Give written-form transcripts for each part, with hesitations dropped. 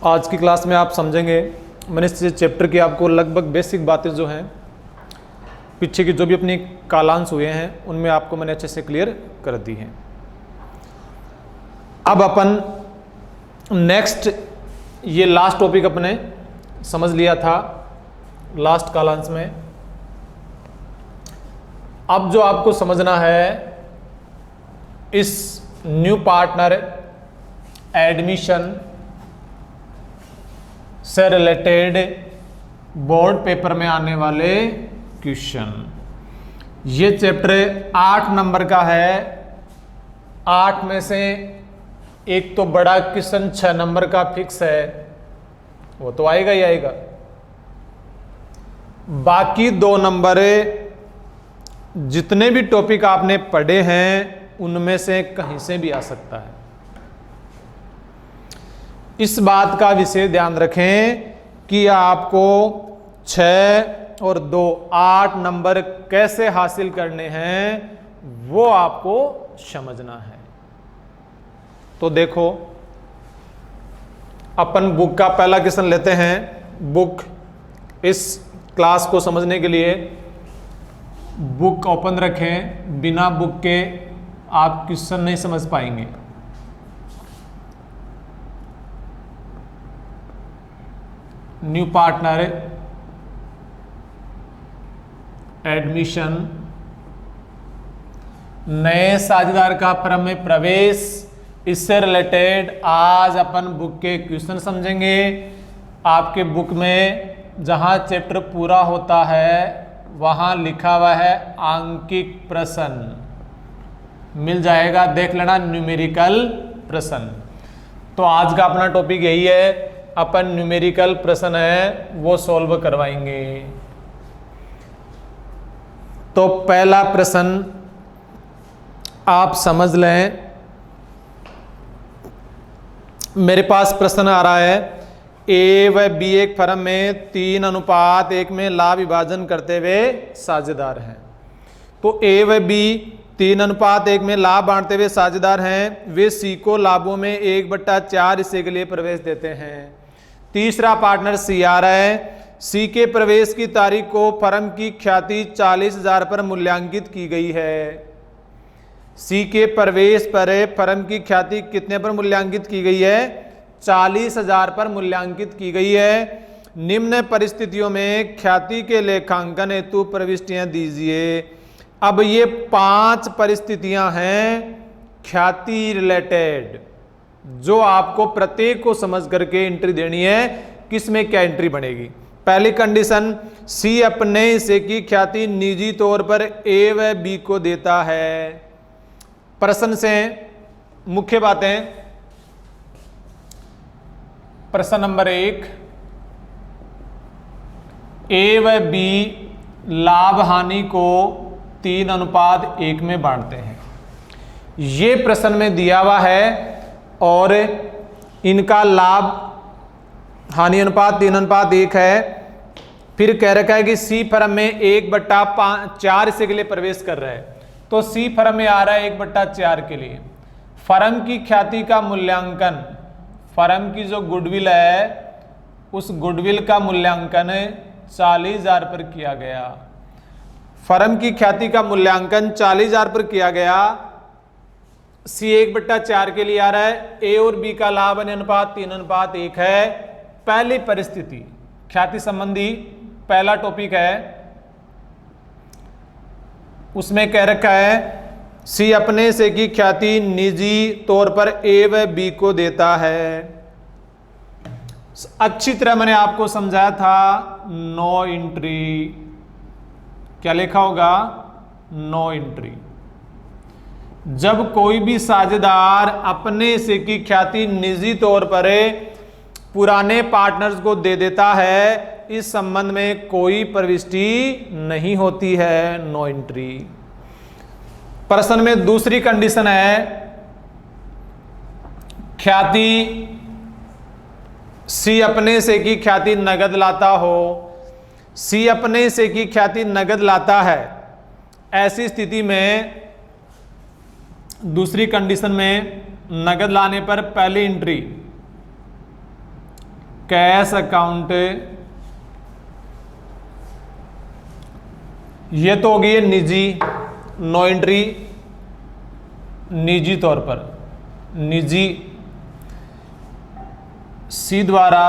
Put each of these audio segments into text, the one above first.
आज की क्लास में आप समझेंगे, मैंने इस चैप्टर की आपको लगभग बेसिक बातें जो हैं पीछे की जो भी अपनी कालांश हुए हैं उनमें आपको मैंने अच्छे से क्लियर कर दी हैं। अब अपन नेक्स्ट ये लास्ट टॉपिक अपने समझ लिया था लास्ट कालांश में। अब जो आपको समझना है इस न्यू पार्टनर एडमिशन से रिलेटेड बोर्ड पेपर में आने वाले क्वेश्चन। ये चैप्टर 8 नंबर का है। 8 में से एक तो बड़ा क्वेश्चन 6 नंबर का फिक्स है, वो तो आएगा ही आएगा। बाकी 2 नंबर जितने भी टॉपिक आपने पढ़े हैं उनमें से कहीं से भी आ सकता है। इस बात का विशेष ध्यान रखें कि आपको 6 और 2 8 नंबर कैसे हासिल करने हैं वो आपको समझना है। तो देखो, अपन बुक का पहला क्वेश्चन लेते हैं। बुक, इस क्लास को समझने के लिए बुक ओपन रखें, बिना बुक के आप क्वेश्चन नहीं समझ पाएंगे। न्यू पार्टनर एडमिशन, नए साझेदार का फर्म में प्रवेश, इससे रिलेटेड आज अपन बुक के क्वेश्चन समझेंगे। आपके बुक में जहां चैप्टर पूरा होता है वहां लिखा हुआ है आंकिक प्रश्न, मिल जाएगा, देख लेना, न्यूमेरिकल प्रश्न। तो आज का अपना टॉपिक यही है, अपन न्यूमेरिकल प्रश्न है वो सॉल्व करवाएंगे। तो पहला प्रश्न आप समझ लें। मेरे पास प्रश्न आ रहा है, ए व बी एक फर्म में 3:1 में लाभ विभाजन करते हुए साझेदार हैं। तो ए व बी 3:1 में लाभ बांटते हुए साझेदार हैं। वे सी को लाभों में 1/4 हिस्से के लिए प्रवेश देते हैं। तीसरा पार्टनर सी आ रहा है। सी के प्रवेश की तारीख को फर्म की ख्याति 40,000 पर मूल्यांकित की गई है। सी के प्रवेश पर फर्म की ख्याति कितने पर मूल्यांकित की गई है? 40,000 पर मूल्यांकित की गई है। निम्न परिस्थितियों में ख्याति के लेखांकन हेतु प्रविष्टियां दीजिए। अब ये 5 परिस्थितियां हैं ख्याति रिलेटेड, जो आपको प्रत्येक को समझ करके एंट्री देनी है, किसमें क्या एंट्री बनेगी। पहली कंडीशन, सी अपने हिस्से की ख्याति निजी तौर पर ए व बी को देता है। प्रश्न से मुख्य बातें, प्रश्न नंबर 1, ए व बी लाभ हानि को 3:1 में बांटते हैं। ये प्रश्न में दिया हुआ है और इनका लाभ हानि अनुपात 3:1 है। फिर कह रखा है कि सी फर्म में 1/4 हिस्से के लिए प्रवेश कर रहा है। तो सी फर्म में आ रहा है 1/4 के लिए। फर्म की ख्याति का मूल्यांकन, फर्म की जो गुडविल है उस गुडविल का मूल्यांकन 40,000 पर किया गया। फर्म की ख्याति का मूल्यांकन 40,000 पर किया गया। सी 1/4 के लिए आ रहा है। ए और बी का लाभ अनुपात 3:1 है। पहली परिस्थिति ख्याति संबंधी पहला टॉपिक है, उसमें कह रखा है सी अपने से की ख्याति निजी तौर पर ए व बी को देता है। अच्छी तरह मैंने आपको समझाया था, नो एंट्री। क्या लिखा होगा? No entry. जब कोई भी साझेदार अपने से की ख्याति निजी तौर पर पुराने पार्टनर्स को दे देता है, इस संबंध में कोई प्रविष्टि नहीं होती है, नो एंट्री। प्रश्न में दूसरी कंडीशन है, ख्याति सी अपने से की ख्याति नगद लाता हो। सी अपने से की ख्याति नगद लाता है। ऐसी स्थिति में दूसरी कंडीशन में नगद लाने पर पहली एंट्री कैश अकाउंट, ये तो होगी निजी, नो एंट्री, निजी तौर पर, निजी। सी द्वारा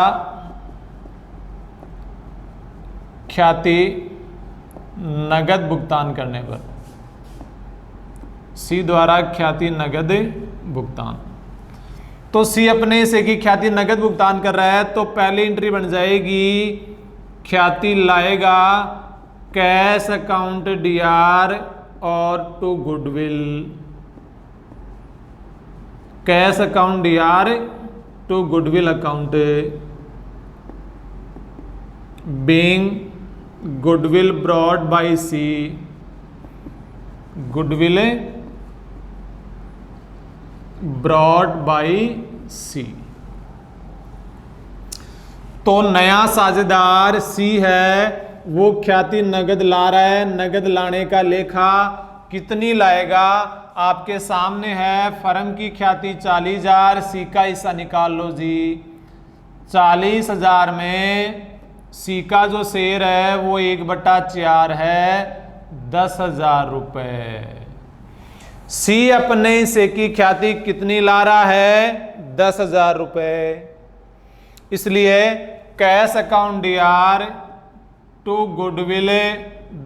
ख्याति नगद भुगतान करने पर, सी द्वारा ख्याति नगद भुगतान। तो सी अपने हिस्से की ख्याति नगद भुगतान कर रहा है, तो पहली एंट्री बन जाएगी, ख्याति लाएगा कैश अकाउंट डीआर और to goodwill, cash account DR to goodwill account, being goodwill brought by C, goodwill brought by C. तो नया साझेदार सी है, वो ख्याति नगद ला रहा है, नगद लाने का लेखा कितनी लाएगा आपके सामने है। फर्म की ख्याति 40,000, सी का हिस्सा निकाल लो जी। 40,000 में सी का जो शेयर है वो 1/4 है, 10,000 रुपए। सी अपने हिस्से की ख्याति कितनी ला रहा है, 10,000 रुपए। इसलिए cash account DR to goodwill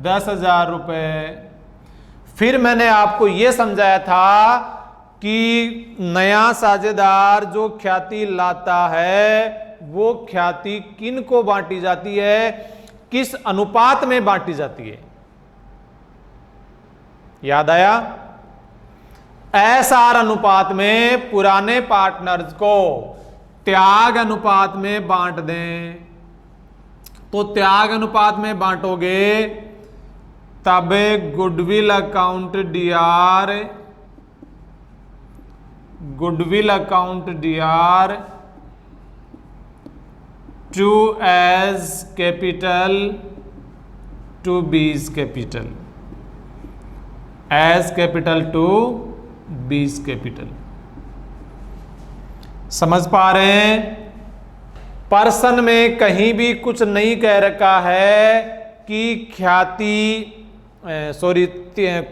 10,000 रुपए। फिर मैंने आपको यह समझाया था कि नया साझेदार जो ख्याति लाता है वो ख्याति किन को बांटी जाती है, किस अनुपात में बांटी जाती है, याद आया? एसआर अनुपात में पुराने पार्टनर्स को त्याग अनुपात में बांट दें। तो त्याग अनुपात में बांटोगे तब goodwill account DR, goodwill account DR to A's capital to B's capital, A's capital to B's capital. समझ पा रहे हैं? पर्सन में कहीं भी कुछ नहीं कह रखा है कि ख्याति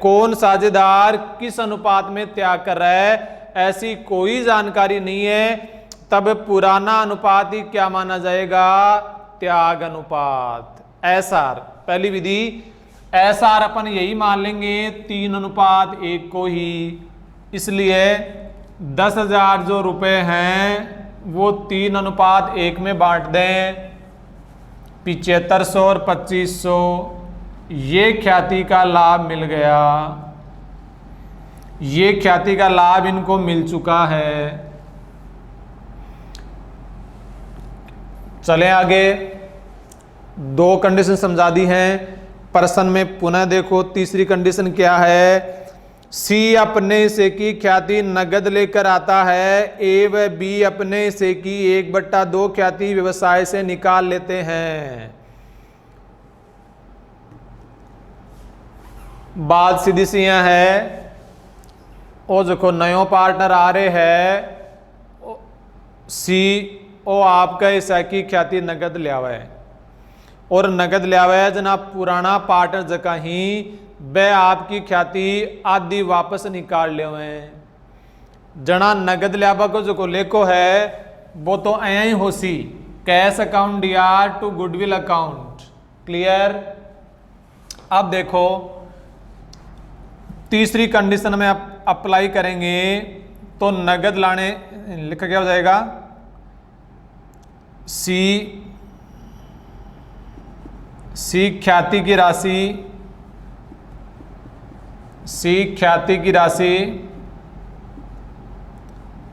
कौन साझेदार किस अनुपात में त्याग कर रहा है, ऐसी कोई जानकारी नहीं है। तब पुराना अनुपात ही क्या माना जाएगा, त्याग अनुपात। एसआर पहली विधि, एसआर अपन यही मान लेंगे 3:1 को ही। इसलिए 10,000 जो रुपए हैं वो 3:1 में बांट दें, 7500 और 2500, ये ख्याति का लाभ मिल गया, ये ख्याति का लाभ इनको मिल चुका है। चलें आगे, 2 कंडीशन समझा दी हैं। पर्सन में पुनः देखो तीसरी कंडीशन क्या है, सी अपने हिस्से की ख्याति नगद लेकर आता है, ए व बी अपने हिस्से की 1/2 ख्याति व्यवसाय से निकाल लेते हैं। बात सीधी सी है, ओ देखो नयो पार्टनर आ रहे हैं, सी ओ आपका हिस्सा की ख्याति नगद लिया हुआ है, और नगद लिया हुआ है जना पुराना पार्टनर जगह ही वह आपकी ख्याति आदि वापस निकाल ले हुए हैं। जना नगद लियाबा को जो लेको है वो तो अया ही हो C, cash account DR to goodwill account. Clear? अब देखो तीसरी कंडीशन में अप्लाई करेंगे तो नगद लाने लिखा क्या हो जाएगा, सी ख्याति की राशि, सी ख्याति की राशि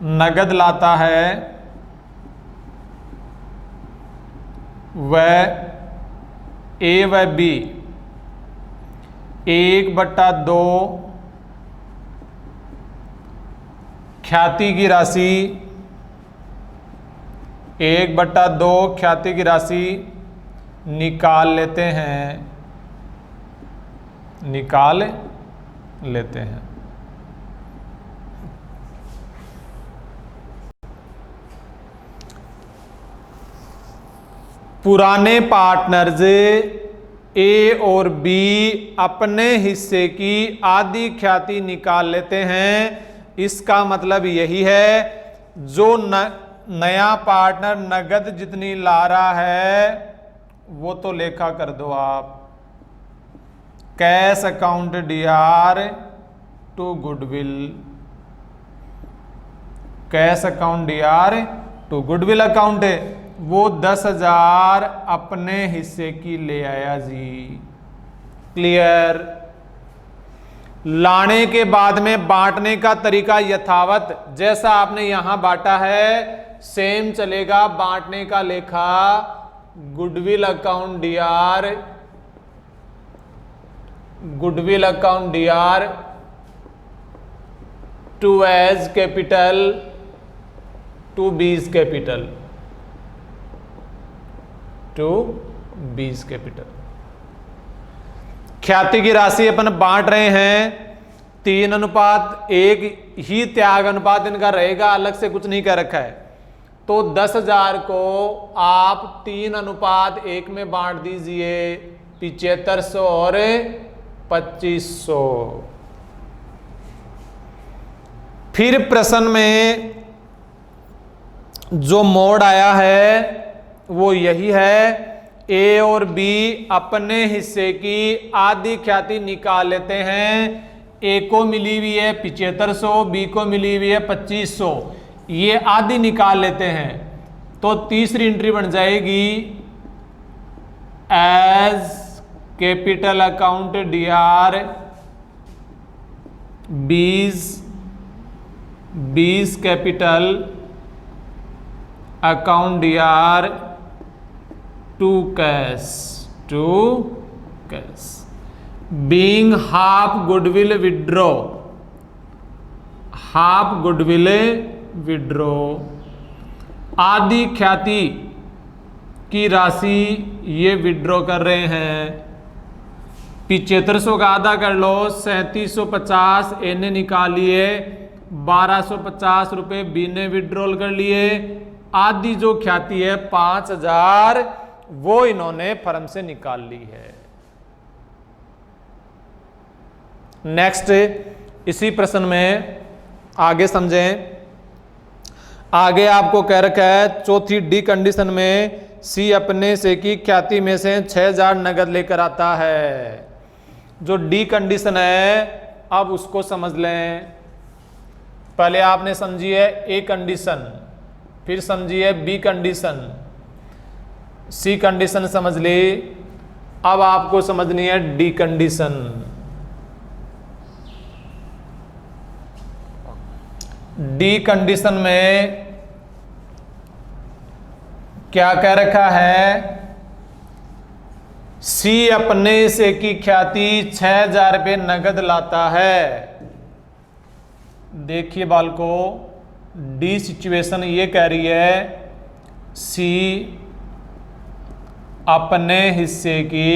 नगद लाता है, वह ए व बी 1/2 ख्याति की राशि, 1/2 ख्याति की राशि निकाल लेते हैं, निकाल लेते हैं। पुराने पार्टनर्स ए और बी अपने हिस्से की आधी ख्याति निकाल लेते हैं। इसका मतलब यही है जो नया पार्टनर नगद जितनी ला रहा है वो तो लेखा कर दो आप। Cash account DR to goodwill, cash account DR to goodwill account है, वो 10,000 अपने हिस्से की ले आया जी। क्लियर। लाने के बाद में बांटने का तरीका यथावत जैसा आपने यहां बांटा है सेम चलेगा। बांटने का लेखा goodwill account DR, goodwill account DR to A's capital to B's capital, to B's capital. ख्याति की राशि अपन बांट रहे हैं 3:1 ही त्याग अनुपात इनका रहेगा, अलग से कुछ नहीं कर रखा है। तो 10,000 को आप 3:1 में बांट दीजिए, 7500 और 2500। फिर प्रश्न में जो मोड आया है वो यही है, ए और बी अपने हिस्से की आधी ख्याति निकाल लेते हैं। ए को मिली हुई है 7500, बी को मिली हुई है 2500, ये आधी निकाल लेते हैं। तो तीसरी एंट्री बन जाएगी A's capital account DR B's capital account DR to cash being half goodwill withdraw, half goodwill withdraw. आधी ख्याति की राशि ये विड्रॉ कर रहे हैं। 7500 का आधा कर लो, 3750 ए ने निकाल लिए, 1250 रुपए बी ने विड्रॉल कर लिए। आधी जो ख्याति है 5000 वो इन्होंने फर्म से निकाल ली है। नेक्स्ट इसी प्रश्न में आगे समझें। आगे आपको कह रखा है चौथी डी कंडीशन में सी अपने से की ख्याति में से 6000 नगद लेकर आता है। जो डी कंडीशन है अब उसको समझ लें। पहले आपने समझी है ए कंडीशन, फिर समझी है बी कंडीशन, सी कंडीशन समझ ली। अब आपको समझनी है डी कंडीशन। डी कंडीशन में क्या कह रखा है, सी अपने से की ख्याति 6000 रुपये नगद लाता है। देखिए बालको, डी सिचुएशन ये कह रही है सी अपने हिस्से की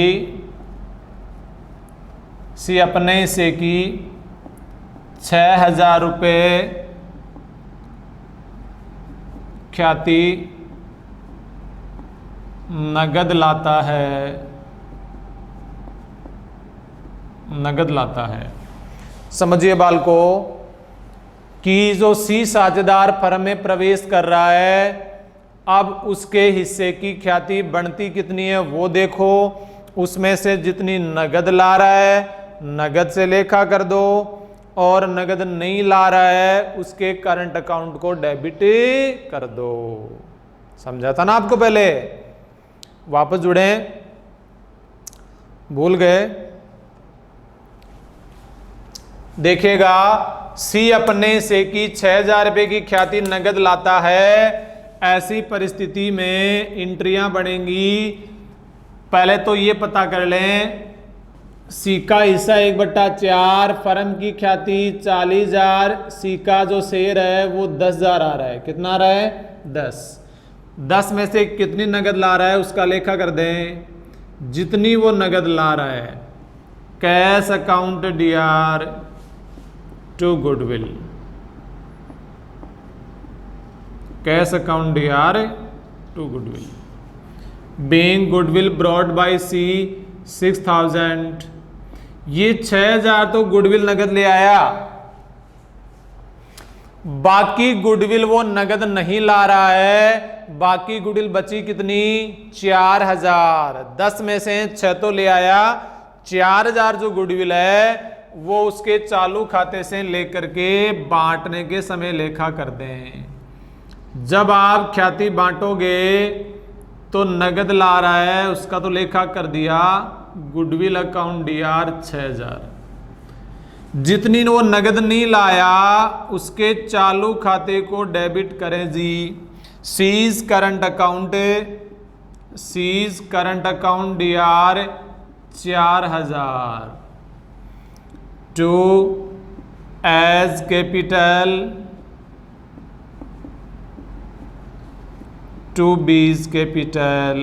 6000 रुपये ख्याति नगद लाता है। समझिए बालको कि जो सी साझेदार फर्म में प्रवेश कर रहा है, अब उसके हिस्से की ख्याति बढ़ती कितनी है वो देखो। उसमें से जितनी नगद ला रहा है नगद से लेखा कर दो, और नगद नहीं ला रहा है उसके करंट अकाउंट को डेबिट कर दो। समझा था ना आपको पहले? वापस जुड़े, भूल गए? देखिएगा सी अपने से की 6000 रुपये की ख्याति नगद लाता है। ऐसी परिस्थिति में एंट्रियां बनेंगी। पहले तो ये पता कर लें सी का हिस्सा 1/4, फर्म की ख्याति 40,000, सी का जो शेयर है वो 10,000 आ रहा है। कितना आ रहा है? 10 में से कितनी नगद ला रहा है उसका लेखा कर दें। जितनी वो नगद ला रहा है, cash account DR to goodwill, cash account DR to goodwill. Being goodwill brought by C 6000, ये 6000 तो गुडविल नगद ले आया, बाकी गुडविल वो नगद नहीं ला रहा है, बाकी गुडविल बची कितनी 4000, 10 में से 6 तो ले आया, 4000 जो गुडविल है वो उसके चालू खाते से लेकर के बांटने के समय लेखा कर दें। जब आप ख्याति बांटोगे तो नगद ला रहा है उसका तो लेखा कर दिया, गुडविल अकाउंट डीआर 6000, जितनी वो नगद नहीं लाया उसके चालू खाते को डेबिट करें जी, C's current account DR 4000 to A's capital to B's capital,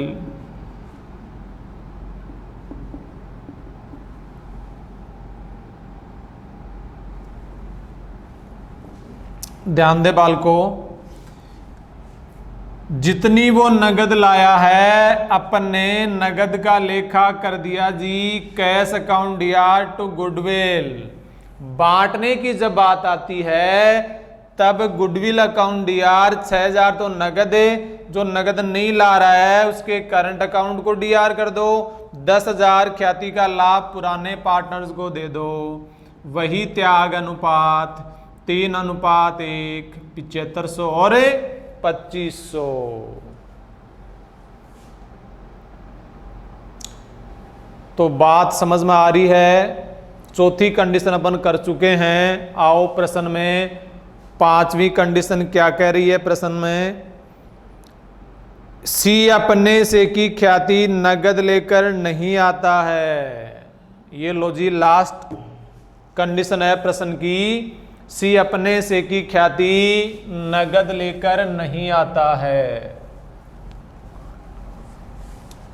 ध्यान दे बालको, जितनी वो नगद लाया है अपन ने नगद का लेखा कर दिया जी cash account DR to goodwill. बांटने की जब बात आती है तब गुडविल अकाउंट डीआर 6000 तो नगद है, जो नगद नहीं ला रहा है उसके करंट अकाउंट को डीआर कर दो, 10,000 ख्याति का लाभ पुराने पार्टनर्स को दे दो, वही त्याग अनुपात 3:1, 7500 और 2500। तो बात समझ में आ रही है। चौथी कंडीशन अपन कर चुके हैं। आओ प्रश्न में पांचवी कंडीशन क्या कह रही है प्रश्न में, सी अपने से की ख्याति नगद लेकर नहीं आता है। ये लो जी लास्ट कंडीशन है प्रश्न की, सी अपने से की ख्याति नगद लेकर नहीं आता है।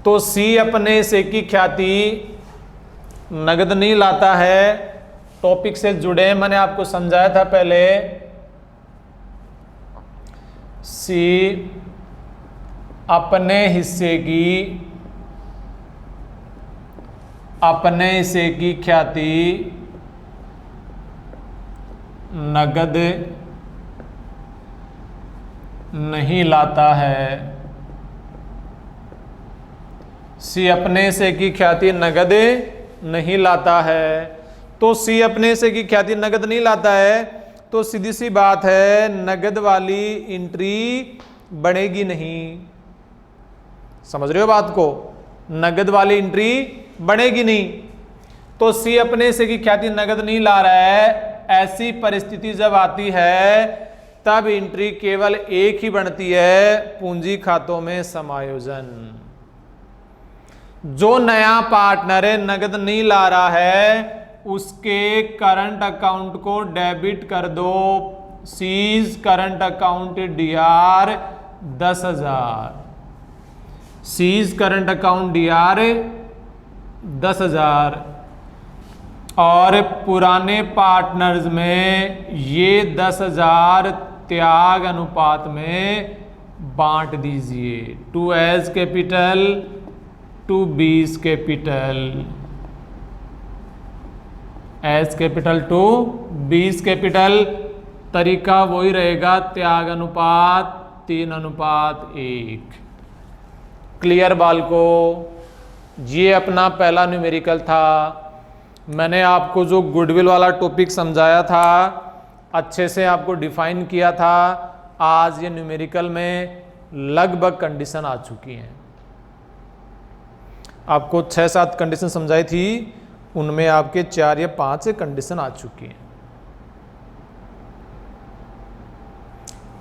तो सी अपने से की ख्याति नगद नहीं लाता है, टॉपिक से जुड़े मैंने आपको समझाया था पहले। सी अपने हिस्से की ख्याति नगद नहीं लाता है। सी अपने से की ख्याति नगद नहीं लाता है। तो सी अपने से की ख्याति नगद नहीं लाता है तो सीधी सी बात है नगद वाली एंट्री बनेगी नहीं। समझ रहे हो बात को, नगद वाली एंट्री बनेगी नहीं। तो सी अपने से की ख्याति नगद नहीं ला रहा है, ऐसी परिस्थिति जब आती है तब एंट्री केवल एक ही बनती है, पूंजी खातों में समायोजन। जो नया पार्टनर है नगद नहीं ला रहा है उसके करंट अकाउंट को डेबिट कर दो, C's current account DR 10,000, C's current account DR 10,000 और पुराने पार्टनर्स में ये 10,000 त्याग अनुपात में बांट दीजिए, to A's capital to B's capital, A's capital to B's capital. तरीका वही रहेगा, त्याग अनुपात 3:1। क्लियर बालको, ये अपना पहला न्यूमेरिकल था। मैंने आपको जो गुडविल वाला टॉपिक समझाया था, अच्छे से आपको डिफाइन किया था। आज ये न्यूमेरिकल में लगभग कंडीशन आ चुकी हैं। आपको 6-7 कंडीशन समझाई थी, उनमें आपके 4 या 5 कंडीशन आ चुकी हैं।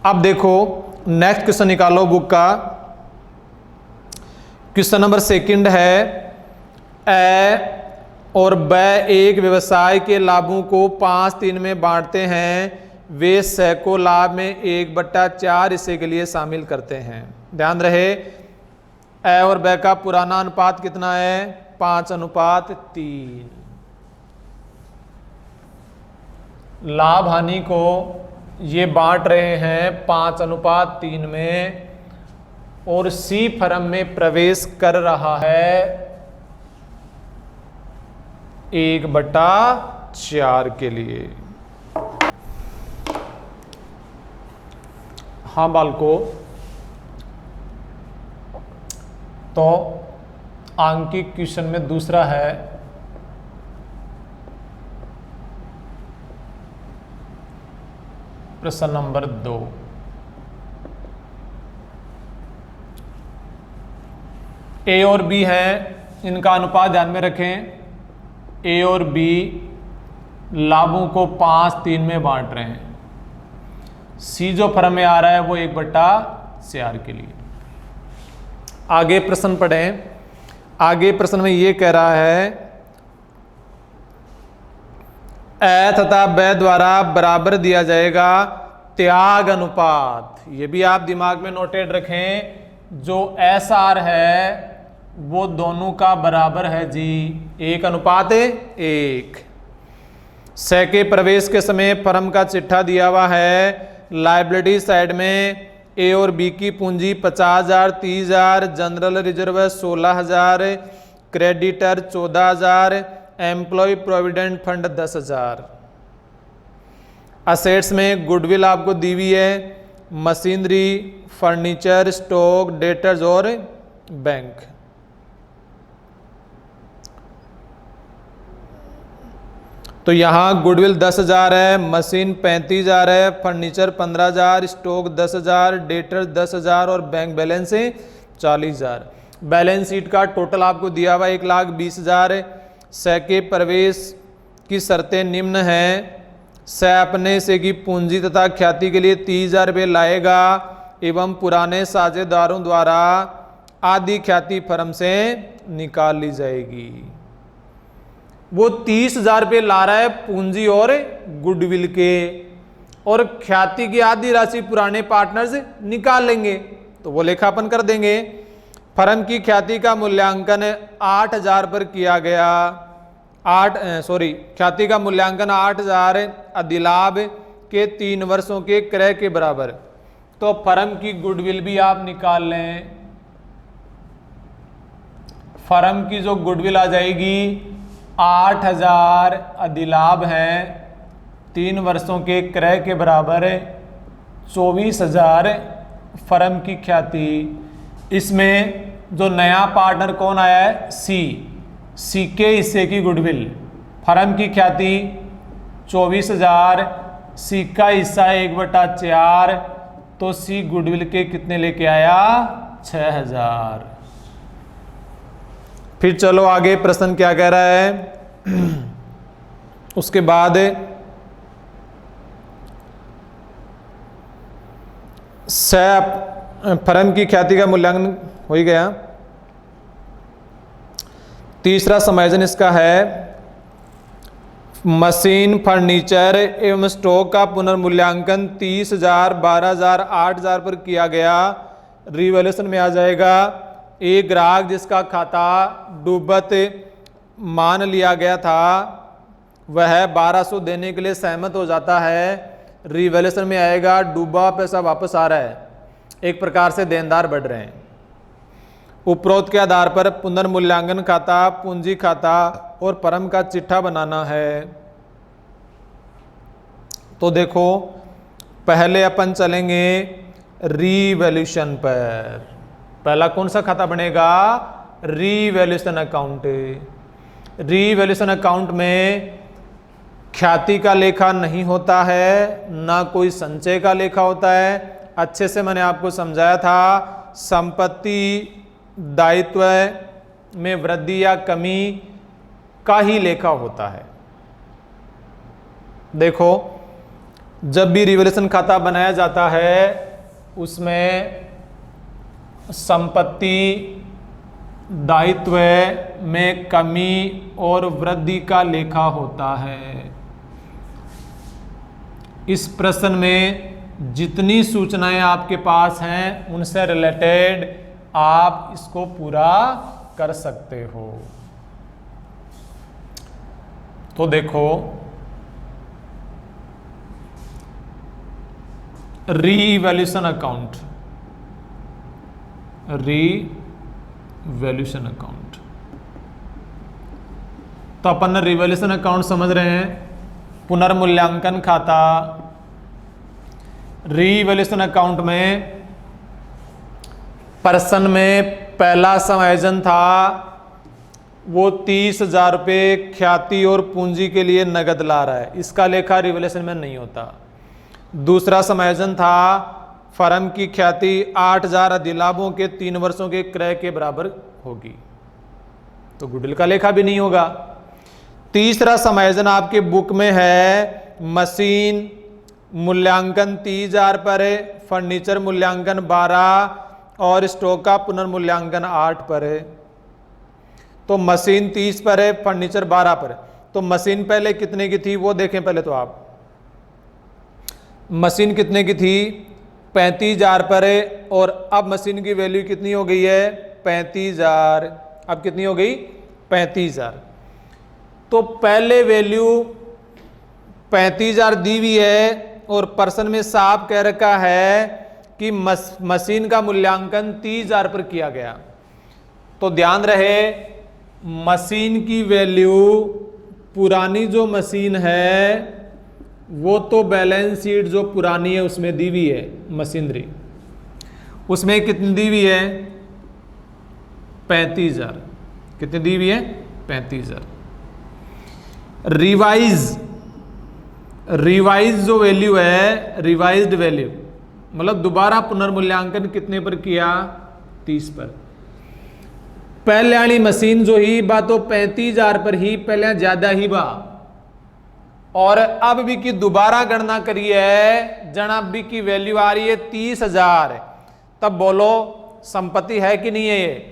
अब देखो नेक्स्ट क्वेश्चन निकालो बुक का। क्वेश्चन नंबर 2 है, ए और ब एक व्यवसाय के लाभों को 5-3 में बांटते हैं, वे सैको लाभ में 1/4 हिस्से के लिए शामिल करते हैं। ध्यान रहे ए और ब का पुराना अनुपात कितना है, 5:3। लाभ हानि को ये बांट रहे हैं 5:3 में, और सी फर्म में प्रवेश कर रहा है 1/4 के लिए। हाँ बालको, तो आंकिक क्वेश्चन में दूसरा है प्रश्न नंबर 2। ए और बी है, इनका अनुपात ध्यान में रखें। ए और बी लाभों को 5-3 में बांट रहे हैं। सी जो फर्म में आ रहा है वो 1/4 के लिए। आगे प्रश्न पढ़ें। आगे प्रश्न में ये कह रहा है ए तथा ब द्वारा बराबर दिया जाएगा त्याग अनुपात। ये भी आप दिमाग में नोटेड रखें। जो एस आर है वो दोनों का बराबर है जी, 1/1। से के प्रवेश के समय फर्म का चिट्ठा दिया हुआ है। लायबिलिटी साइड में ए और बी की पूंजी 50,000, 30,000, general reserve 16,000, creditor 14,000, employ provident fund 10,000। Assets में गुडविल आपको दी हुई है, मशीनरी, फर्नीचर, स्टॉक, डेटर्स और बैंक। तो यहाँ गुडविल 10,000 है, मशीन 35,000 है, फर्नीचर 15,000, स्टॉक 10,000, डेटर 10,000 और बैंक बैलेंस 40,000। बैलेंस शीट का टोटल आपको दिया हुआ 1,20,000। से के प्रवेश की शर्तें निम्न हैं। से अपने से की पूंजी तथा ख्याति के लिए 30,000 रुपये लाएगा एवं पुराने साझेदारों द्वारा आधी ख्याति फर्म से निकाल ली जाएगी। वो 30,000 रुपये ला रहा है पूंजी और गुडविल के, और ख्याति की आधी राशि पुराने पार्टनर्स निकाल लेंगे, तो वो लेखा अपन कर देंगे। फर्म की ख्याति का मूल्यांकन 8,000 पर किया गया। ख्याति का मूल्यांकन 8,000 अधिलाभ के 3 वर्षों के क्रय के बराबर। तो फर्म की गुडविल भी आप निकाल लें। फर्म की जो गुडविल आ जाएगी 8,000 अधिलाभ है, 3 वर्षों के क्रय के बराबर 24,000 फर्म की ख्याति। इसमें जो नया पार्टनर कौन आया है, सी के हिस्से की गुडविल, फर्म की ख्याति 24,000, सी का हिस्सा 1/4, तो सी गुडविल के कितने लेके आया, 6,000। फिर चलो आगे प्रश्न क्या कह रहा है। उसके बाद फर्म की ख्याति का मूल्यांकन हो ही गया। तीसरा समायोजन इसका है मशीन, फर्नीचर एवं स्टॉक का पुनर्मूल्यांकन 30,000, 12,000, 8,000 पर किया गया। रिवैल्यूएशन में आ जाएगा एक ग्राहक जिसका खाता डूबत मान लिया गया था, वह 1,200 देने के लिए सहमत हो जाता है। रिवैल्यूएशन में आएगा डूबा पैसा वापस आ रहा है, एक प्रकार से देनदार बढ़ रहे हैं। उपरोक्त के आधार पर पुनर्मूल्यांकन खाता, पूंजी खाता और फर्म का चिट्ठा बनाना है। तो देखो पहले अपन चलेंगे रिवैल्यूएशन पर। पहला कौन सा खाता बनेगा, रिवैल्यूएशन अकाउंट। रिवैल्यूएशन अकाउंट में ख्याति का लेखा नहीं होता है, ना कोई संचय का लेखा होता है। अच्छे से मैंने आपको समझाया था, संपत्ति दायित्व में वृद्धि या कमी का ही लेखा होता है। देखो जब भी रिवैल्यूएशन खाता बनाया जाता है उसमें संपत्ति दायित्व में कमी और वृद्धि का लेखा होता है। इस प्रश्न में जितनी सूचनाएं आपके पास हैं उनसे रिलेटेड आप इसको पूरा कर सकते हो। तो देखो रीवैल्यूएशन अकाउंट, रीवैल्यूएशन अकाउंट। तो अपन रिवैल्यूएशन अकाउंट समझ रहे हैं, पुनर्मूल्यांकन खाता। रीवैल्यूएशन अकाउंट में पर्सन में पहला समायोजन था वो 30,000 रुपये ख्याति और पूंजी के लिए नगद ला रहा है, इसका लेखा रिवैल्यूएशन में नहीं होता। दूसरा समायोजन था फर्म की ख्याति 8,000 अधिलाभों के 3 वर्षों के क्रय के बराबर होगी, तो गुडविल का लेखा भी नहीं होगा। तीसरा समायोजन आपके बुक में है, मशीन मूल्यांकन 30,000 पर है, फर्नीचर मूल्यांकन 12 और स्टॉक का पुनर्मूल्यांकन 8 पर है। तो मशीन 30 पर है, फर्नीचर 12 पर है। तो मशीन पहले कितने की थी वो देखें पहले। तो आप मशीन कितने की थी, 35,000 पर है, और अब मशीन की वैल्यू कितनी हो गई है, 35,000। अब कितनी हो गई, 35,000। तो पहले वैल्यू 35,000 दी हुई है और पर्सन में साफ कह रखा है कि मशीन का मूल्यांकन 30,000 पर किया गया। तो ध्यान रहे, मशीन की वैल्यू पुरानी जो मशीन है वो तो बैलेंस शीट जो पुरानी है उसमें दी हुई है मशीनरी, उसमें कितनी दी हुई है, 35,000। कितनी दी हुई है, 35,000। रिवाइज जो वैल्यू है, रिवाइज्ड वैल्यू मतलब दोबारा पुनर्मूल्यांकन कितने पर किया, 30 पर। पहले वाली मशीन जो ही बा तो 35,000 पर ही पहले ज्यादा ही बा, और अब भी की दोबारा गणना करी है, जन अब भी की वैल्यू आ रही है 30,000। तब बोलो संपत्ति है कि नहीं है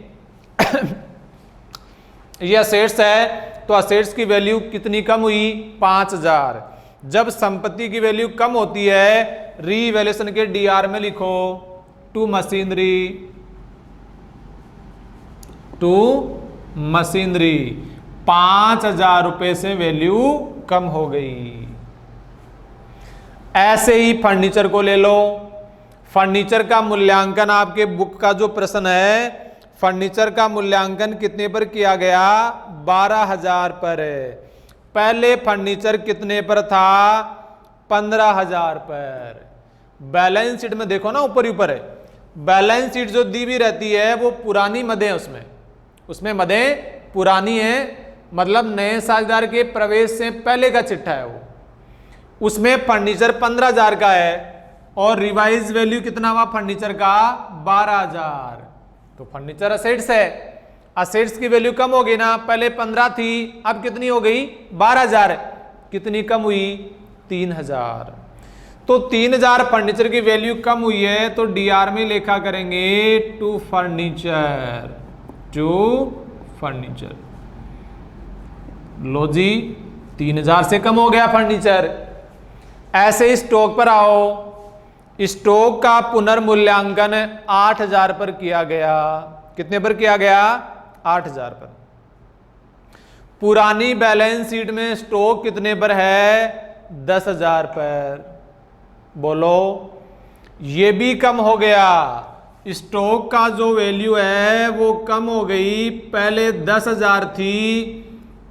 ये असेट्स है, तो असेट्स की वैल्यू कितनी कम हुई, 5,000। जब संपत्ति की वैल्यू कम होती है, रीवैल्यूएशन के डीआर में लिखो टू मशीनरी 5,000 रुपए से वैल्यू कम हो गई। ऐसे ही फर्नीचर को ले लो। फर्नीचर का मूल्यांकन आपके बुक का जो प्रश्न है, फर्नीचर का मूल्यांकन कितने पर किया गया, 12,000 पर। पहले फर्नीचर कितने पर था, 15,000 पर। बैलेंस शीट में देखो ना, ऊपर ही ऊपर है। बैलेंस शीट जो दी हुई रहती है वो पुरानी मदें हैं, उसमें मदें पुरानी है, मतलब नए साझेदार के प्रवेश से पहले का चिट्ठा है वो। उसमें फर्नीचर 15,000 का है और रिवाइज वैल्यू कितना हुआ फर्नीचर का, 12,000। तो फर्नीचर असेट्स है, असेट्स की वैल्यू कम हो गई ना, पहले 15 थी, अब कितनी हो गई, 12,000। कितनी कम हुई, 3,000। तो 3,000 फर्नीचर की वैल्यू कम हुई है, तो डीआर में लेखा करेंगे टू फर्नीचर। लो जी, 3,000 से कम हो गया फर्नीचर। ऐसे स्टॉक पर आओ, स्टॉक का पुनर्मूल्यांकन 8,000 पर किया गया। कितने पर किया गया, 8,000 पर। पुरानी बैलेंस शीट में स्टॉक कितने पर है, 10,000 पर। बोलो, ये भी कम हो गया। स्टॉक का जो वैल्यू है वो कम हो गई, पहले 10,000 थी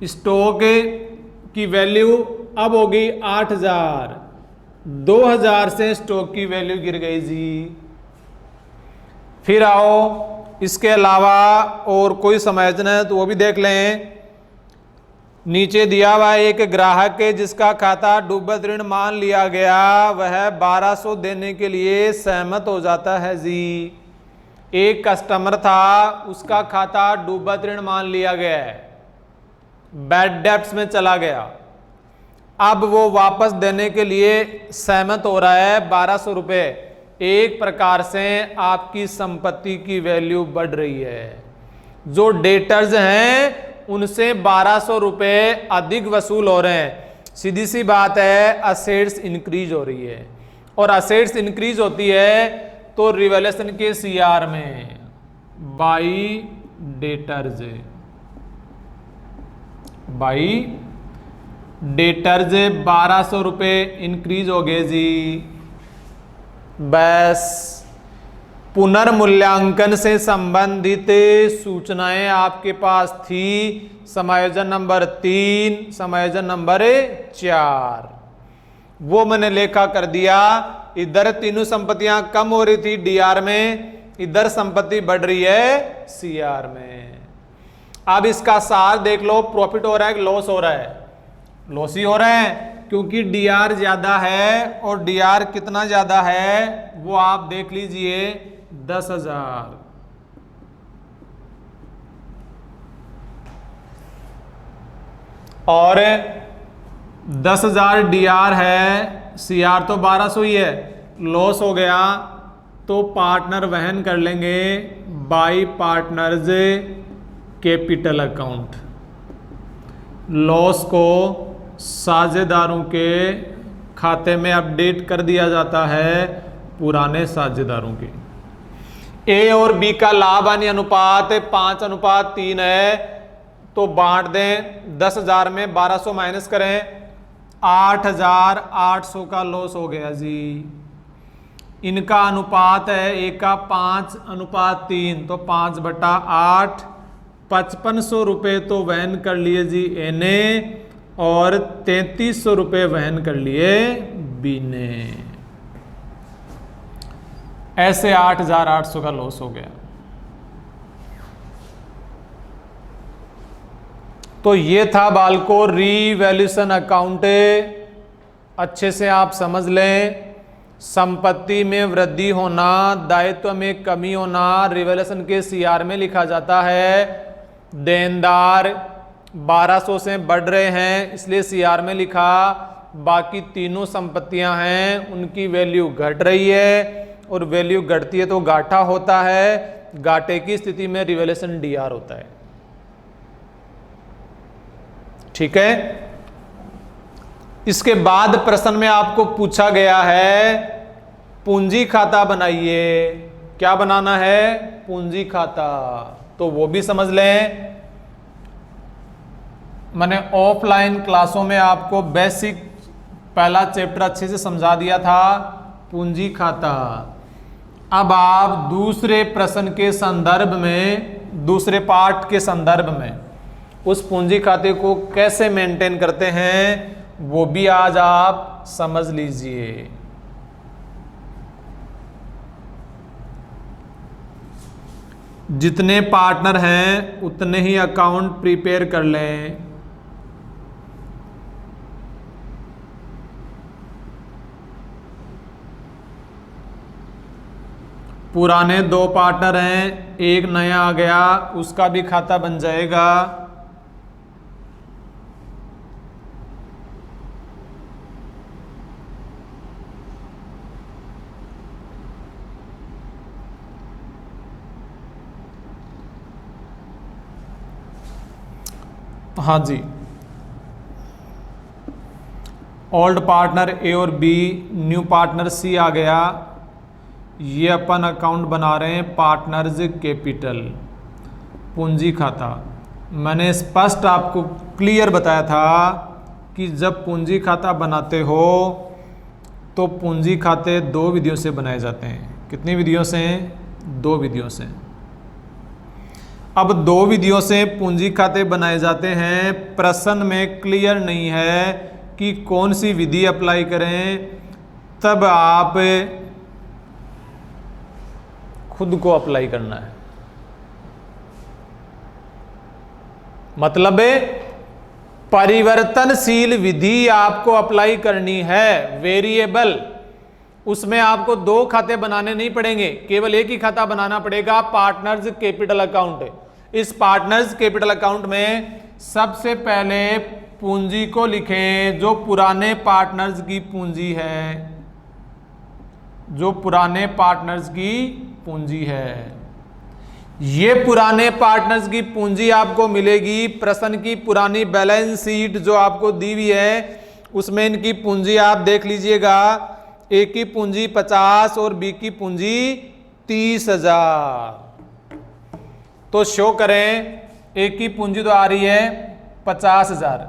स्टॉक की वैल्यू, अब हो गई 8,000। 2,000 से स्टॉक की वैल्यू गिर गई जी। फिर आओ, इसके अलावा और कोई समायोजन है तो वो भी देख लें। नीचे दिया हुआ एक ग्राहक है जिसका खाता डूबत ऋण मान लिया गया, वह 1200 देने के लिए सहमत हो जाता है जी। एक कस्टमर था, उसका खाता डूबत ऋण मान लिया गया है, बैड डेब्ट्स में चला गया। अब वो वापस देने के लिए सहमत हो रहा है 1200 रुपये। एक प्रकार से आपकी संपत्ति की वैल्यू बढ़ रही है। जो डेटर्स हैं उनसे 1200 रुपये अधिक वसूल हो रहे हैं। सीधी सी बात है, असेट्स इंक्रीज हो रही है, और असेट्स इंक्रीज होती है तो रिवैल्यूएशन के सीआर में बाई डेटर्स 1200 रुपये इंक्रीज हो गए जी। बस पुनर्मूल्यांकन से संबंधित सूचनाएं आपके पास थी। समायोजन नंबर 3, समायोजन नंबर 4, वो मैंने लेखा कर दिया। इधर तीनों संपत्तियां कम हो रही थी डीआर में, इधर संपत्ति बढ़ रही है सीआर में। अब इसका सार देख लो, प्रॉफिट हो रहा है कि लॉस हो रहा है? लॉस ही हो रहा है, क्योंकि डीआर ज्यादा है। और डीआर कितना ज्यादा है वो आप देख लीजिए, 10,000। और 10,000 डीआर है, सीआर तो 1200 ही है। लॉस हो गया तो पार्टनर वहन कर लेंगे bye partners capital account. Loss को साझेदारों के खाते में अपडेट कर दिया जाता है, पुराने साझेदारों के। ए और बी का लाभ हानि अनुपात 5:3 है, तो बांट दें। 10,000 में 1200 माइनस करें, 8,800 का लॉस हो गया जी। इनका अनुपात है ए का 5:3, तो 5/8, 5500 रुपये तो वहन कर लिए जी ए ने, और 3300 रुपये वहन कर लिए बी ने। ऐसे 8,800 का लॉस हो गया। तो ये था बालको रीवैल्यूएशन अकाउंट। अच्छे से आप समझ लें, संपत्ति में वृद्धि होना, दायित्व में कमी होना रिवैल्यूएशन के सीआर में लिखा जाता है। देनदार 1200 से बढ़ रहे हैं इसलिए सीआर में लिखा। बाकी तीनों संपत्तियां हैं उनकी वैल्यू घट रही है, और वैल्यू घटती है तो घाटा होता है। घाटे की स्थिति में रिवैल्यूएशन डीआर होता है। ठीक है। इसके बाद प्रश्न में आपको पूछा गया है पूंजी खाता बनाइए। क्या बनाना है? पूंजी खाता। तो वो भी समझ लें। मैंने ऑफलाइन क्लासों में आपको बेसिक पहला चैप्टर अच्छे से समझा दिया था, पूंजी खाता। अब आप दूसरे प्रश्न के संदर्भ में, दूसरे पार्ट के संदर्भ में उस पूंजी खाते को कैसे मेंटेन करते हैं वो भी आज आप समझ लीजिए। जितने पार्टनर हैं उतने ही अकाउंट प्रिपेयर कर लें। पुराने 2 पार्टनर हैं, एक नया आ गया, उसका भी खाता बन जाएगा। हाँ जी, ओल्ड पार्टनर ए और बी, न्यू पार्टनर सी आ गया। ये अपन अकाउंट बना रहे हैं पार्टनर्स कैपिटल, पूंजी खाता। मैंने स्पष्ट आपको क्लियर बताया था कि जब पूंजी खाता बनाते हो तो पूंजी खाते 2 विधियों से बनाए जाते हैं। कितनी विधियों से? 2 विधियों से। अब 2 विधियों से पूंजी खाते बनाए जाते हैं। प्रश्न में क्लियर नहीं है कि कौन सी विधि अप्लाई करें, तब आप खुद को अप्लाई करना है। मतलब परिवर्तनशील विधि आपको अप्लाई करनी है। वेरिएबल, उसमें आपको 2 खाते बनाने नहीं पड़ेंगे, केवल एक ही खाता बनाना पड़ेगा, पार्टनर्स कैपिटल अकाउंट। इस पार्टनर्स कैपिटल अकाउंट में सबसे पहले पूंजी को लिखें जो पुराने पार्टनर्स की पूंजी है, जो पुराने पार्टनर्स की पूंजी है। ये पुराने पार्टनर्स की पूंजी आपको मिलेगी प्रश्न की पुरानी बैलेंस शीट जो आपको दी हुई है, उसमें इनकी पूंजी आप देख लीजिएगा। ए की पूंजी 50 और बी की पूंजी 30,000। तो शो करें, ए की पूंजी तो आ रही है 50,000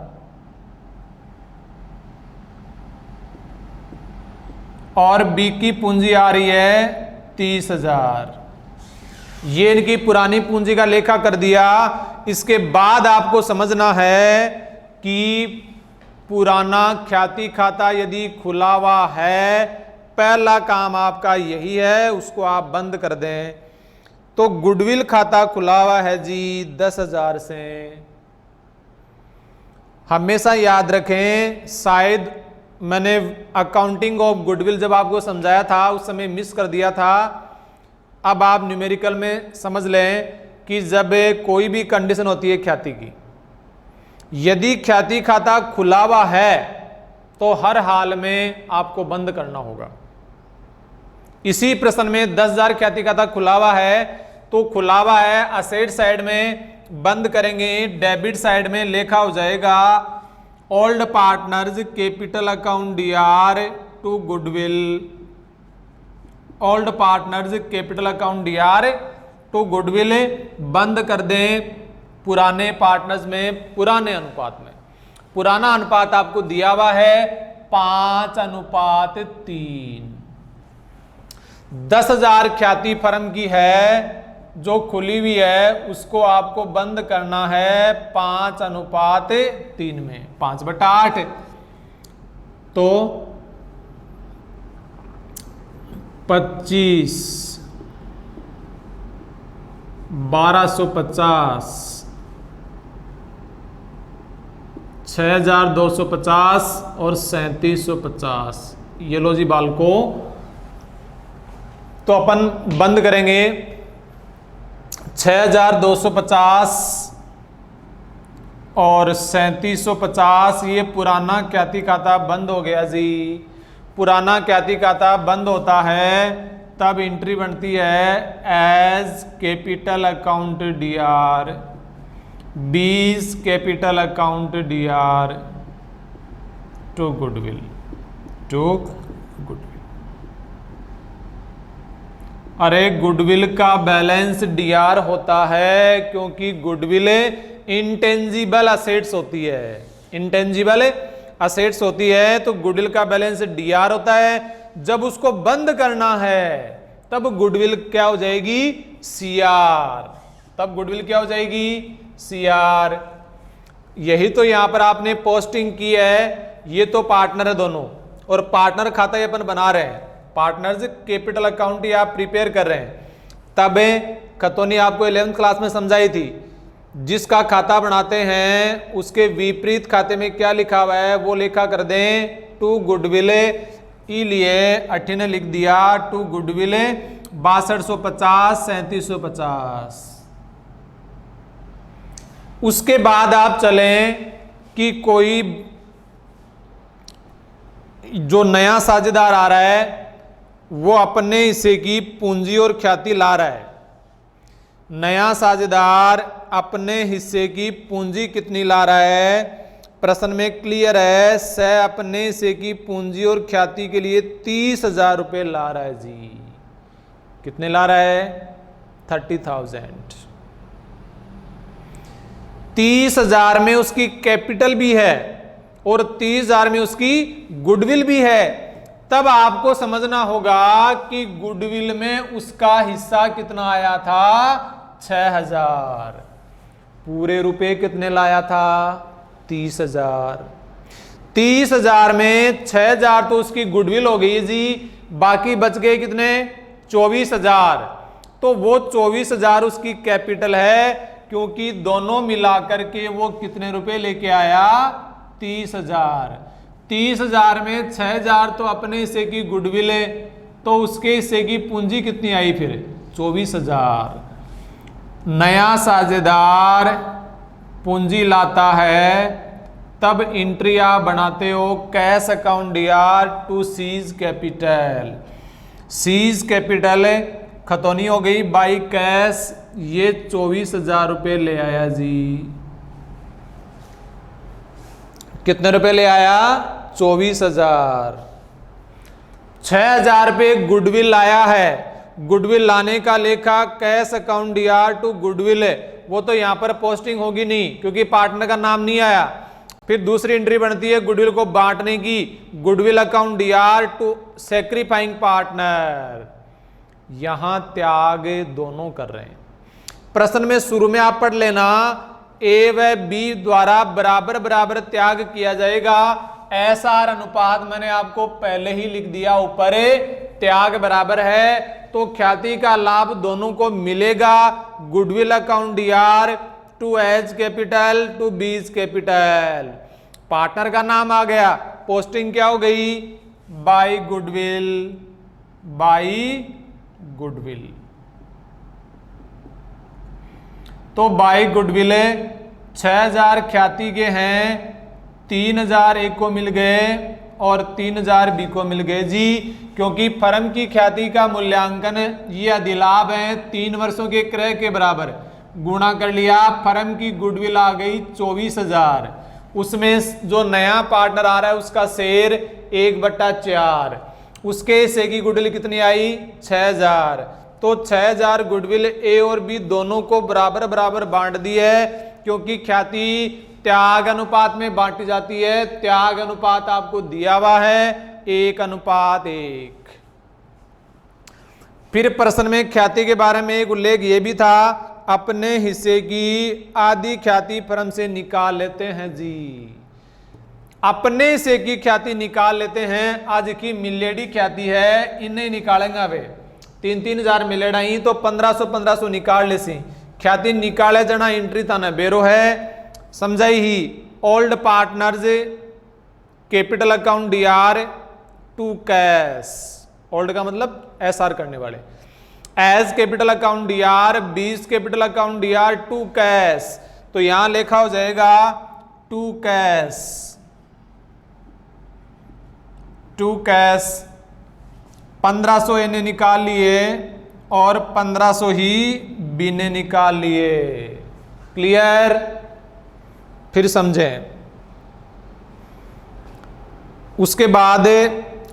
और बी की पूंजी आ रही है 30,000। ये इनकी पुरानी पूंजी का लेखा कर दिया। इसके बाद आपको समझना है कि पुराना ख्याति खाता यदि खुला हुआ है, पहला काम आपका यही है, उसको आप बंद कर दें। तो गुडविल खाता खुला हुआ है जी 10,000 से। हमेशा याद रखें, शायद मैंने अकाउंटिंग ऑफ गुडविल जब आपको समझाया था उस समय मिस कर दिया था। अब आप न्यूमेरिकल में समझ लें कि जब कोई भी कंडीशन होती है ख्याति की, यदि ख्याति खाता खुला हुआ है तो हर हाल में आपको बंद करना होगा। इसी प्रश्न में 10,000 ख्याति खाता खुला हुआ है, तो खुला हुआ है असेट साइड में बंद करेंगे, डेबिट साइड में लेखा हो जाएगा old partners capital account DR to goodwill, old partners capital account DR to goodwill बंद कर दें पुराने पार्टनर्स में, पुराने अनुपात में। पुराना अनुपात आपको दिया हुआ है 5:3। 10,000 ख्याति फर्म की है जो खुली हुई है, उसको आपको बंद करना है 5:3 में, 5/8। तो 25, 1250, 6,250 और 3,750। ये लो जी बाल को। तो अपन बंद करेंगे 6,250 और 3,750। ये पुराना ख्याति खाता बंद हो गया जी। पुराना ख्याति खाता बंद होता है तब एंट्री बनती है A's capital account DR, 20 capital account DR to goodwill, to goodwill. अरे गुडविल का बैलेंस डीआर होता है क्योंकि गुडविल इंटेंजिबल असेट्स होती है, इंटेंजिबल असेट्स होती है, तो गुडविल का बैलेंस डीआर होता है। जब उसको बंद करना है तब गुडविल क्या हो जाएगी, सीआर। तब गुडविल क्या हो जाएगी, सीआर। यही तो यहां पर आपने पोस्टिंग की है। ये तो पार्टनर है दोनों, और पार्टनर खाता ये अपन बना रहे हैं, पार्टनर्स कैपिटल अकाउंट ही आप प्रिपेयर कर रहे हैं। तब खतौनी आपको 11th क्लास में समझाई थी, जिसका खाता बनाते हैं उसके विपरीत खाते में क्या लिखा हुआ है वो लेखा कर दें टू गुडविल। लिए 18 ने लिख दिया टू गुडविल 6250, 3750। उसके बाद आप चलें कि कोई जो नया साझेदार आ रहा है वो अपने हिस्से की पूंजी और ख्याति ला रहा है। नया साझेदार अपने हिस्से की पूंजी कितनी ला रहा है, प्रश्न में क्लियर है। सह अपने हिस्से की पूंजी और ख्याति के लिए 30,000 रुपये ला रहा है जी। कितने ला रहा है, 30,000। 30,000 में उसकी कैपिटल भी है और 30,000 में उसकी गुडविल भी है। तब आपको समझना होगा कि गुडविल में उसका हिस्सा कितना आया था, 6,000। पूरे रुपए कितने लाया था, 30,000। 30,000 में 6,000 तो उसकी गुडविल हो गई जी, बाकी बच गए कितने, 24,000। तो वो 24,000 उसकी कैपिटल है, क्योंकि दोनों मिलाकर के वो कितने रुपए लेके आया, 30,000। 30,000 में 6,000 तो अपने हिस्से की गुडविल है, तो उसके हिस्से की पूंजी कितनी आई फिर, 24,000। नया साझेदार पूंजी लाता है तब एंट्री आप बनाते हो cash account DR to C's capital. C's capital खतौनी हो गई बाई कैश। ये 24,000 रुपये ले आया जी। कितने रुपए ले आया, 24,000। 6,000 रुपये गुडविल लाया है। गुडविल लाने का लेखा cash account DR to goodwill है, वो तो यहां पर पोस्टिंग होगी नहीं क्योंकि पार्टनर का नाम नहीं आया। फिर दूसरी एंट्री बनती है गुडविल को बांटने की, goodwill account DR to sacrificing partner. यहां त्याग दोनों कर रहे हैं। प्रश्न में शुरू में आप पढ़ लेना, ए व बी द्वारा बराबर बराबर त्याग किया जाएगा। ऐसा अनुपात मैंने आपको पहले ही लिख दिया ऊपर, त्याग बराबर है तो ख्याति का लाभ दोनों को मिलेगा। Goodwill account DR to A's capital to B's capital. Partner का नाम आ गया, पोस्टिंग क्या हो गई, बाय गुडविल, बाय गुडविल। तो बाय गुडविल 6000 ख्याति के हैं, 3000 ए को मिल गए और 3000 बी को मिल गए जी, क्योंकि फर्म की ख्याति का मूल्यांकन ये अधिलाभ है 3 वर्षों के क्रय के बराबर, गुणा कर लिया, फर्म की गुडविल आ गई 24,000। उसमें जो नया पार्टनर आ रहा है उसका शेयर 1/4, उसके हिस्से की गुडविल कितनी आई 6000। तो 6000 गुडविल ए और बी दोनों को बराबर बराबर बांट दी है, क्योंकि ख्याति त्याग अनुपात में बांटी जाती है। त्याग अनुपात आपको दिया हुआ है 1:1। फिर प्रश्न में ख्याति के बारे में एक उल्लेख ये भी था, अपने हिस्से की आधी ख्याति फर्म से निकाल लेते हैं जी। अपने हिस्से की ख्याति निकाल लेते हैं। आज की मिलेडी ख्याति है, इन्हें निकालेंगे वे 3-3000 मिलेड़ा ही तो 1500 निकाल ले सी। ख्याति निकाले जना एंट्री था ना बेरो है, समझाई ही। Old partners capital account DR to cash, old का मतलब एसआर करने वाले, A's capital account DR, B's capital account DR to cash. तो यहां लिखा हो जाएगा टू कैश, टू कैश। 1500 इन्हें निकाल लिए और 1500 ही बी ने निकाल लिए। क्लियर? फिर समझें। उसके बाद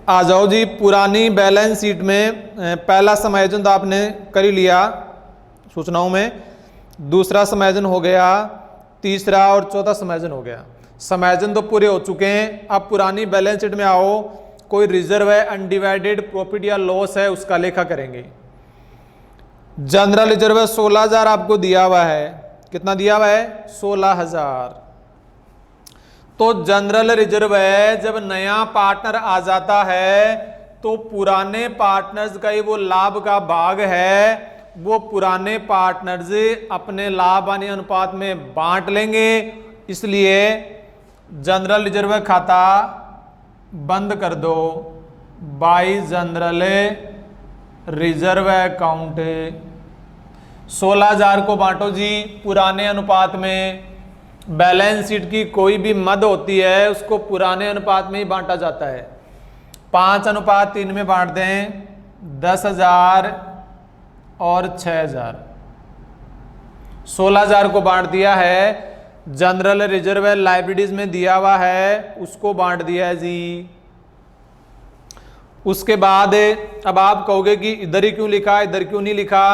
आ जाओ जी, पुरानी बैलेंस शीट में पहला समायोजन तो आपने कर ही लिया सूचनाओं में, दूसरा समायोजन हो गया, तीसरा और चौथा समायोजन हो गया। समायोजन तो पूरे हो चुके हैं। अब पुरानी बैलेंस शीट में आओ, कोई रिजर्व है, अनडिवाइडेड प्रॉफिट या लॉस है, उसका लेखा करेंगे। जनरल रिजर्व 16,000 आपको दिया हुआ है। कितना दिया हुआ है? 16,000। तो जनरल रिजर्व है, जब नया पार्टनर आ जाता है तो पुराने पार्टनर्स का ही वो लाभ का भाग है, वो पुराने पार्टनर्स अपने लाभ हानि अनुपात में बांट लेंगे। इसलिए जनरल रिजर्व खाता बंद कर दो, बाय जनरल रिजर्व अकाउंट। 16,000 को बांटो जी पुराने अनुपात में। बैलेंस शीट की कोई भी मद होती है उसको पुराने अनुपात में ही बांटा जाता है। 5:3 में बांट दें, 10,000 और 6,000। 16,000 को बांट दिया है। जनरल रिजर्व लाइब्रेरीज में दिया हुआ है, उसको बांट दिया है जी। उसके बाद अब आप कहोगे कि इधर ही क्यों लिखा, इधर क्यों नहीं लिखा।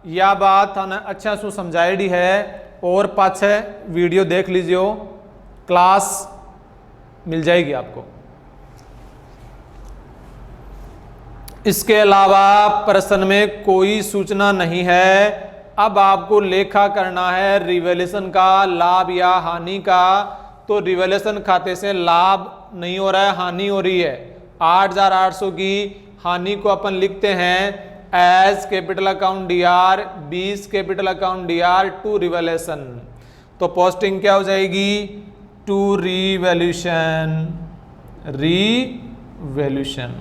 यह बात अच्छा सु समझाई है, और पाछे वीडियो देख लीजिए, क्लास मिल जाएगी आपको। इसके अलावा प्रश्न में कोई सूचना नहीं है। अब आपको लेखा करना है रिवैल्यूएशन का, लाभ या हानि का। तो रिवैल्यूएशन खाते से लाभ नहीं हो रहा है, हानि हो रही है। 8,800 की हानि को अपन लिखते हैं A's capital account DR, 20 capital account DR to revaluation. तो पोस्टिंग क्या हो जाएगी? To revaluation, revaluation.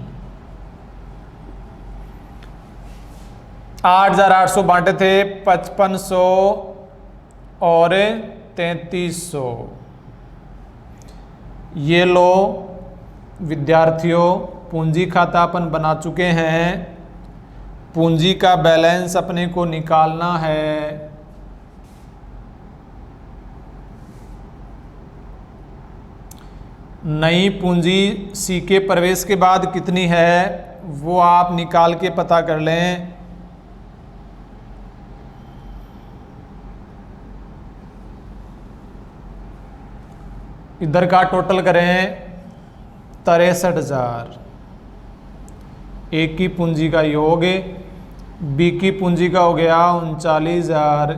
8,800 बांटे थे, 5500 और 3300। ये लो विद्यार्थियों, पूंजी खाता अपन बना चुके हैं। पूंजी का बैलेंस अपने को निकालना है। नई पूंजी सी के प्रवेश के बाद कितनी है वो आप निकाल के पता कर लें। इधर का टोटल करें 63,000। एक की पूंजी का योग बी की पूंजी का हो गया 39,000,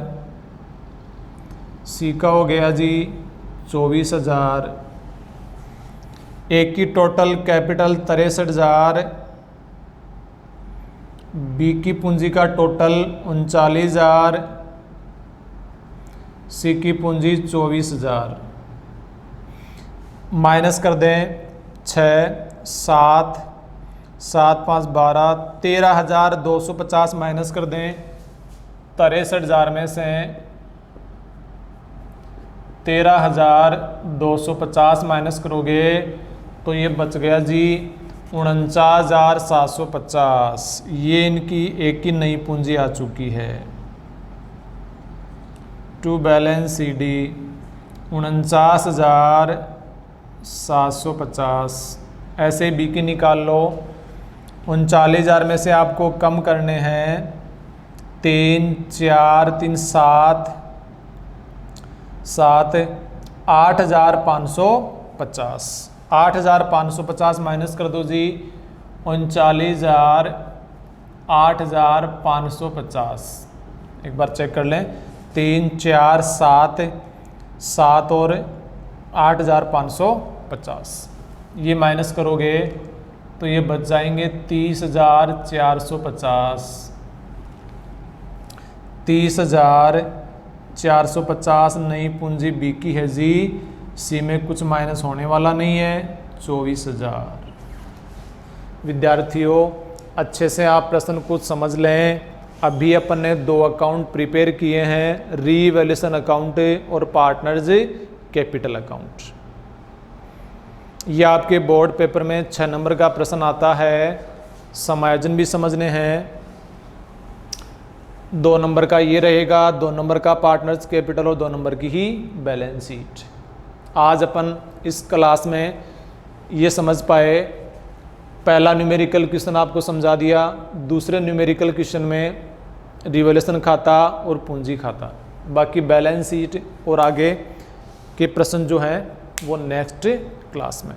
सी का हो गया जी 24,000, ए की टोटल कैपिटल 63,000, बी की पूंजी का टोटल 39,000, सी की पूंजी 24,000। माइनस कर दें 6, 7, 7, 5, 12, 13,250 माइनस कर दें 63,000 में से 13,250 माइनस करोगे तो ये बच गया जी 49,750। ये इनकी एक की नई पूंजी आ चुकी है। To balance C D 49,750। ऐसे बी की निकाल लो। 39,000 में से आपको कम करने हैं 3, 4, 3, 7, 8,550। 8,550 माइनस कर दो जी 39,000, 8,550। एक बार चेक कर लें 3, 4, 7, 7 और 8,550। ये माइनस करोगे तो ये बच जाएंगे 30,450। 30,450 नई पूंजी बी की है जी। सी में कुछ माइनस होने वाला नहीं है 24,000। विद्यार्थियों अच्छे से आप प्रश्न कुछ समझ लें। अभी अपन ने 2 अकाउंट प्रिपेयर किए हैं, रीवैल्यूएशन अकाउंट और पार्टनर्स कैपिटल अकाउंट। यह आपके बोर्ड पेपर में 6 नंबर का प्रश्न आता है। समायोजन भी समझने हैं। 2 नंबर का ये रहेगा, 2 नंबर का पार्टनर्स कैपिटल और 2 नंबर की ही बैलेंस शीट। आज अपन इस क्लास में ये समझ पाए, पहला न्यूमेरिकल क्वेश्चन आपको समझा दिया, दूसरे न्यूमेरिकल क्वेश्चन में रिवैल्यूएशन खाता और पूंजी खाता। बाकी बैलेंस शीट और आगे के प्रश्न जो हैं वो नेक्स्ट क्लास में।